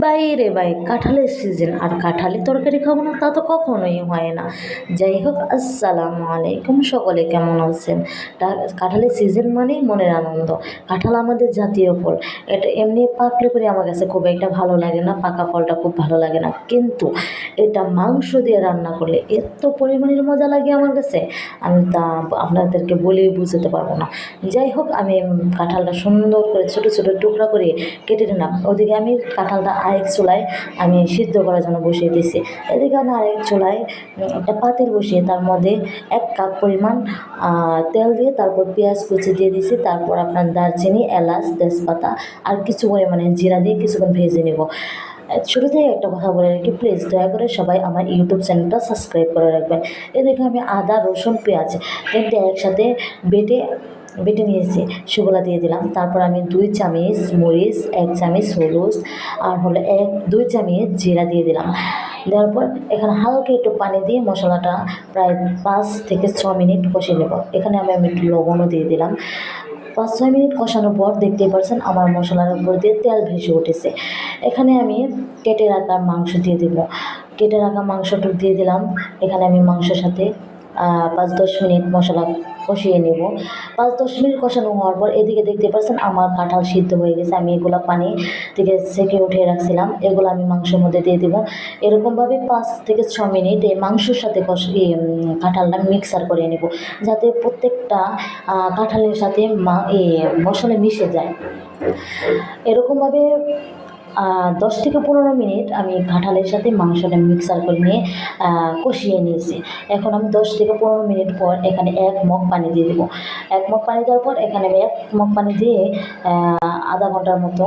বাইরে বাই কাঁঠালের সিজন আর কাঁঠালের তরকারি খাবো না তা তো কখনোই হয় না। যাই হোক, আসসালামু আলাইকুম, সকলে কেমন আছেন? কাঁঠালের সিজন মানেই মনের আনন্দ। কাঁঠাল আমাদের জাতীয় ফল। এটা এমনি পাকলে পরে আমার কাছে খুব একটা ভালো লাগে না, পাকা ফলটা খুব ভালো লাগে না, কিন্তু এটা মাংস দিয়ে রান্না করলে এত পরিমাণের মজা লাগে আমার কাছে, আমি তা আপনাদেরকে বলেই বুঝাতে পারবো না। যাই হোক, আমি কাঁঠালটা সুন্দর করে ছোট ছোট টুকরা করে কেটে নিলাম। ওদিকে আমি কাঁঠালটা আরেক চুলায় আমি সিদ্ধ করার জন্য বসিয়ে দিয়েছি। এদিকে আমি আরেক চুলায় একটা পাতিল বসিয়ে তার মধ্যে 1 কাপ পরিমাণ তেল দিয়ে তারপর পেঁয়াজ কুচি দিয়ে দিয়েছি। তারপর আপনার দারচিনি, এলাচ, তেজপাতা আর কিছু পরিমাণে জিরা দিয়ে কিছুক্ষণ ভেজে নেব। শুরুতেই একটা কথা বলে রাখি, প্লিজ দয়া করে সবাই আমার ইউটিউব চ্যানেলটা সাবস্ক্রাইব করে রাখবেন। এদিকে আমি আদা, রসুন, পেঁয়াজ তিনটে একসাথে বেটে বেটে নিয়েছি, সেগুলো দিয়ে দিলাম। তারপর আমি 2 চামচ মরিচ, 1 চামচ হলুদ আর হলো 2 চামচ জিরা দিয়ে দিলাম। দেওয়ার পর এখানে হালকা একটু পানি দিয়ে মশলাটা প্রায় 5 থেকে 6 মিনিট কষিয়ে নেব। এখানে আমি একটু লবণও দিয়ে দিলাম। 5-6 মিনিট কষানোর পর দেখতেই পাচ্ছেন আমার মশলার উপর দিয়ে তেল ভেসে উঠেছে। এখানে আমি কেটে রাখা মাংস দিয়ে দেব। কেটে রাখা মাংসটা দিয়ে দিলাম। এখানে আমি মাংসের সাথে 5-10 মিনিট মশলা কষিয়ে নেব। 5-10 মিনিট কষানো হওয়ার পর এদিকে দেখতে পাচ্ছেন আমার কাঁঠাল সিদ্ধ হয়ে গেছে। আমি এগুলো পানি থেকে ছেঁকে উঠিয়ে রাখছিলাম, এগুলো আমি মাংসের মধ্যে দিয়ে দেবো। এরকমভাবে 5 থেকে 6 মিনিট এই মাংসের সাথে কাঁঠালটা মিক্সার করে নেব, যাতে প্রত্যেকটা কাঁঠালের সাথে মশলা মিশে যায়। এরকমভাবে 10 থেকে 15 মিনিট আমি কাঁঠালের সাথে মাংসটা মিক্সার করে নিয়ে কষিয়ে নিয়েছি। এখন আমি 10 থেকে 15 মিনিট পর এখানে 1 মগ পানি দিয়ে দেবো। 1 মগ পানি দেওয়ার পর এখানে আমি 1 মগ পানি দিয়ে আধা ঘন্টার মতো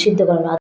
সিদ্ধ করে নেব।